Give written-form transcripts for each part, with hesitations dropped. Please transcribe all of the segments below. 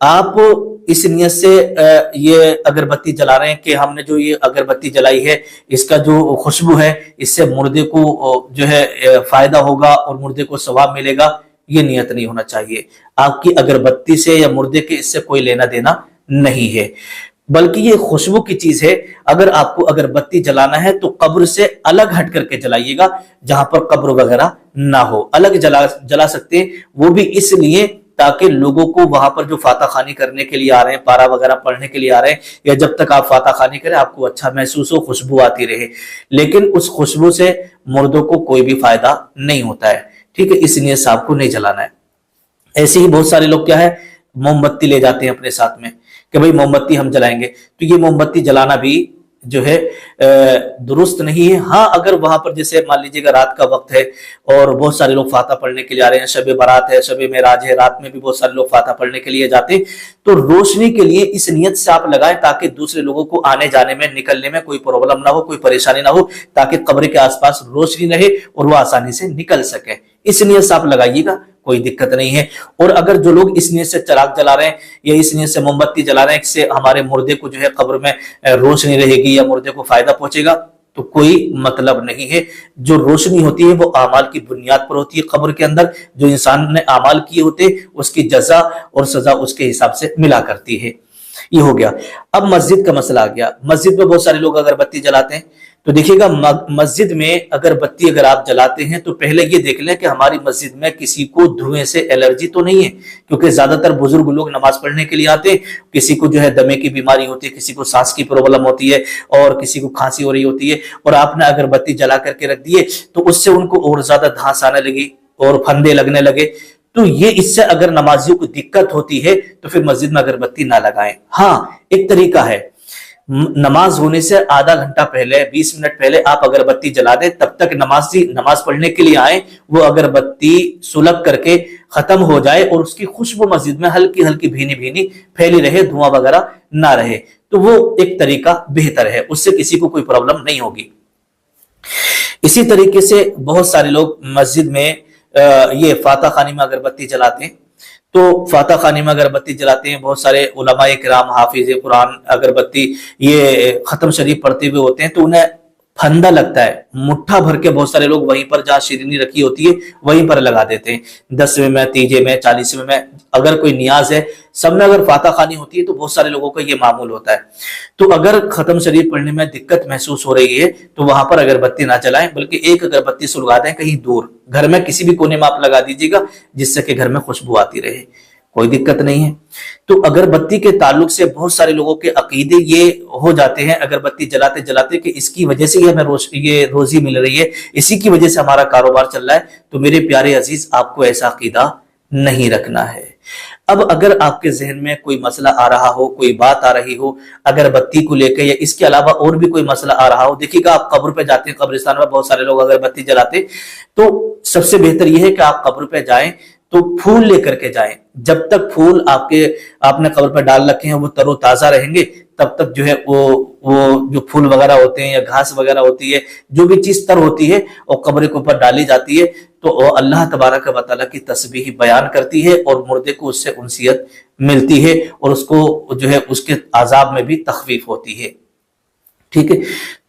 آپ اس نیت سے یہ اگربتی جلا رہے ہیں کہ ہم نے جو یہ اگربتی جلائی ہے اس کا جو خوشبو ہے اس سے مردے کو جو ہے فائدہ ہوگا اور مردے کو ثواب ملے گا، یہ نیت نہیں ہونا چاہیے۔ آپ کی اگربتی سے یا مردے کے اس سے کوئی لینا دینا نہیں ہے، بلکہ یہ خوشبو کی چیز ہے۔ اگر آپ کو اگربتی جلانا ہے تو قبر سے الگ ہٹ کر کے جلائیے گا، جہاں پر قبر وغیرہ نہ ہو، الگ جلا سکتے ہیں، وہ بھی اس لیے تاکہ لوگوں کو وہاں پر جو فاتح خوانی کرنے کے لیے آ رہے ہیں، پارا وغیرہ پڑھنے کے لیے آ رہے ہیں، یا جب تک آپ فاتح خوانی کریں آپ کو اچھا محسوس ہو، خوشبو آتی رہے، لیکن اس خوشبو سے مردوں کو کوئی بھی فائدہ نہیں ہوتا ہے، ٹھیک ہے؟ اس لیے آپ کو نہیں جلانا ہے۔ ایسے ہی بہت سارے لوگ کیا ہے، موم بتی لے جاتے ہیں اپنے ساتھ میں کہ بھئی موم بتی ہم جلائیں گے، تو یہ موم بتی جلانا بھی جو ہے درست نہیں ہے۔ ہاں اگر وہاں پر جیسے مان لیجیے گا رات کا وقت ہے اور بہت سارے لوگ فاتح پڑھنے کے لیے آ رہے ہیں، شب برات ہے، شب معراج ہے، رات میں بھی بہت سارے لوگ فاتح پڑھنے کے لیے جاتے ہیں، تو روشنی کے لیے اس نیت سے آپ لگائیں تاکہ دوسرے لوگوں کو آنے جانے میں، نکلنے میں کوئی پرابلم نہ ہو، کوئی پریشانی نہ ہو، تاکہ قبر کے آس پاس روشنی رہے اور وہ آسانی سے نکل سکے، اس نیت سے آپ لگائیے گا، کوئی دقت نہیں ہے۔ اور اگر جو لوگ اس نیت سے چراغ جلا رہے ہیں یا اس نیت سے موم بتی جلا رہے ہیں، اس سے ہمارے مردے کو جو ہے قبر میں روشنی رہے گی یا مردے کو فائدہ پہنچے گا، تو کوئی مطلب نہیں ہے۔ جو روشنی ہوتی ہے وہ اعمال کی بنیاد پر ہوتی ہے، قبر کے اندر جو انسان نے اعمال کیے ہوتے اس کی جزا اور سزا اس کے حساب سے ملا کرتی ہے۔ یہ ہو گیا۔ اب مسجد کا مسئلہ آ گیا۔ مسجد میں بہت سارے لوگ اگربتی جلاتے ہیں، تو دیکھیے گا مسجد میں اگربتی اگر آپ جلاتے ہیں تو پہلے یہ دیکھ لیں کہ ہماری مسجد میں کسی کو دھوئیں سے الرجی تو نہیں ہے، کیونکہ زیادہ تر بزرگ لوگ نماز پڑھنے کے لیے آتے ہیں، کسی کو جو ہے دمے کی بیماری ہوتی ہے، کسی کو سانس کی پرابلم ہوتی ہے اور کسی کو کھانسی ہو رہی ہوتی ہے، اور آپ نے اگربتی جلا کر کے رکھ دیے تو اس سے ان کو اور زیادہ دھانس آنے لگی اور پھندے لگنے لگے، تو یہ اس سے اگر نمازیوں کو دقت ہوتی ہے تو پھر مسجد میں اگربتی نہ لگائیں۔ ہاں ایک طریقہ ہے، نماز ہونے سے آدھا گھنٹہ پہلے، 20 منٹ پہلے آپ اگربتی جلا دیں، تب تک نماز پڑھنے کے لیے آئیں، وہ اگربتی سلگ کر کے ختم ہو جائے اور اس کی خوشبو مسجد میں ہلکی ہلکی بھینی بھینی پھیلی رہے، دھواں وغیرہ نہ رہے، تو وہ ایک طریقہ بہتر ہے، اس سے کسی کو کوئی پرابلم نہیں ہوگی۔ اسی طریقے سے بہت سارے لوگ مسجد میں یہ فاتح خوانی میں اگربتی جلاتے ہیں، تو فاتح خوانی میں اگربتی جلاتے ہیں، بہت سارے علماء کرام حافظ قرآن اگربتی یہ ختم شریف پڑھتے ہوئے ہوتے ہیں تو انہیں پھندا لگتا ہے، مٹھا بھر کے بہت سارے لوگ وہیں پر جہاں شیرینی رکھی ہوتی ہے وہیں پر لگا دیتے ہیں، 10ویں میں، 30 میں، 40ویں میں، اگر کوئی نیاز ہے، سب میں اگر فاتح خوانی ہوتی ہے تو بہت سارے لوگوں کا یہ معمول ہوتا ہے۔ تو اگر ختم شریف پڑھنے میں دقت محسوس ہو رہی ہے تو وہاں پر اگربتی نہ جلائیں، بلکہ ایک اگربتی سلگا دیں کہیں دور، گھر میں کسی بھی کونے میں آپ لگا دیجیے گا جس سے کہ گھر میں خوشبو آتی رہے، کوئی دقت نہیں ہے۔ تو اگربتی کے تعلق سے بہت سارے لوگوں کے عقیدے یہ ہو جاتے ہیں اگربتی جلاتے جلاتے کہ اس کی وجہ سے ہمیں یہ روزی مل رہی ہے، اسی کی وجہ سے ہمارا کاروبار چل رہا ہے، تو میرے پیارے عزیز آپ کو ایسا عقیدہ نہیں رکھنا ہے۔ اب اگر آپ کے ذہن میں کوئی مسئلہ آ رہا ہو، کوئی بات آ رہی ہو اگربتی کو لے کے یا اس کے علاوہ اور بھی کوئی مسئلہ آ رہا ہو، دیکھیے گا آپ قبر پہ جاتے ہیں، قبرستان میں بہت سارے لوگ اگربتی جلاتے، تو سب سے بہتر یہ ہے کہ آپ قبر پہ جائیں تو پھول لے کر کے جائیں، جب تک پھول آپ نے قبر پہ ڈال رکھے ہیں وہ تر و تازہ رہیں گے تب تک جو ہے وہ جو پھول وغیرہ ہوتے ہیں یا گھاس وغیرہ ہوتی ہے، جو بھی چیز تر ہوتی ہے اور قبر کے اوپر ڈالی جاتی ہے تو اللہ تبارک و تعالیٰ کی تسبیح بیان کرتی ہے اور مردے کو اس سے انسیت ملتی ہے اور اس کو جو ہے اس کے عذاب میں بھی تخفیف ہوتی ہے، ٹھیک ہے؟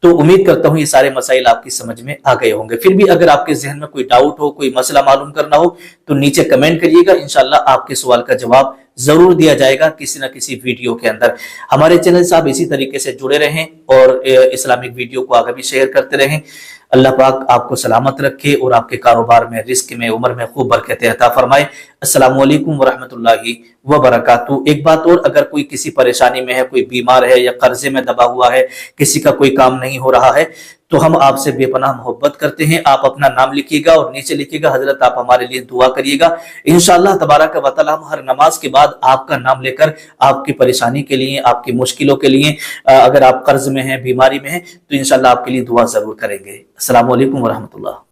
تو امید کرتا ہوں یہ سارے مسائل آپ کی سمجھ میں آ گئے ہوں گے۔ پھر بھی اگر آپ کے ذہن میں کوئی ڈاؤٹ ہو، کوئی مسئلہ معلوم کرنا ہو تو نیچے کمنٹ کریے گا، انشاءاللہ آپ کے سوال کا جواب ضرور دیا جائے گا کسی نہ کسی ویڈیو کے اندر۔ ہمارے چینل سے آپ اسی طریقے سے جڑے رہیں اور اسلامک ویڈیو کو آگے بھی شیئر کرتے رہیں۔ اللہ پاک آپ کو سلامت رکھے اور آپ کے کاروبار میں، رزق میں، عمر میں خوب برکت عطا فرمائے۔ السلام علیکم ورحمۃ اللہ وبرکاتہ۔ ایک بات اور، اگر کوئی کسی پریشانی میں ہے، کوئی بیمار ہے یا قرضے میں دبا ہوا ہے، کسی کا کوئی کام نہیں ہو رہا ہے، تو ہم آپ سے بے پناہ محبت کرتے ہیں۔ آپ اپنا نام لکھیے گا اور نیچے لکھیے گا حضرت آپ ہمارے لیے دعا کریے گا، انشاءاللہ تبارک و تعالی ہم ہر نماز کے بعد آپ کا نام لے کر آپ کی پریشانی کے لیے، آپ کی مشکلوں کے لیے، اگر آپ قرض میں ہیں، بیماری میں ہیں، تو انشاءاللہ آپ کے لیے دعا ضرور کریں گے۔ السلام علیکم ورحمۃ اللہ۔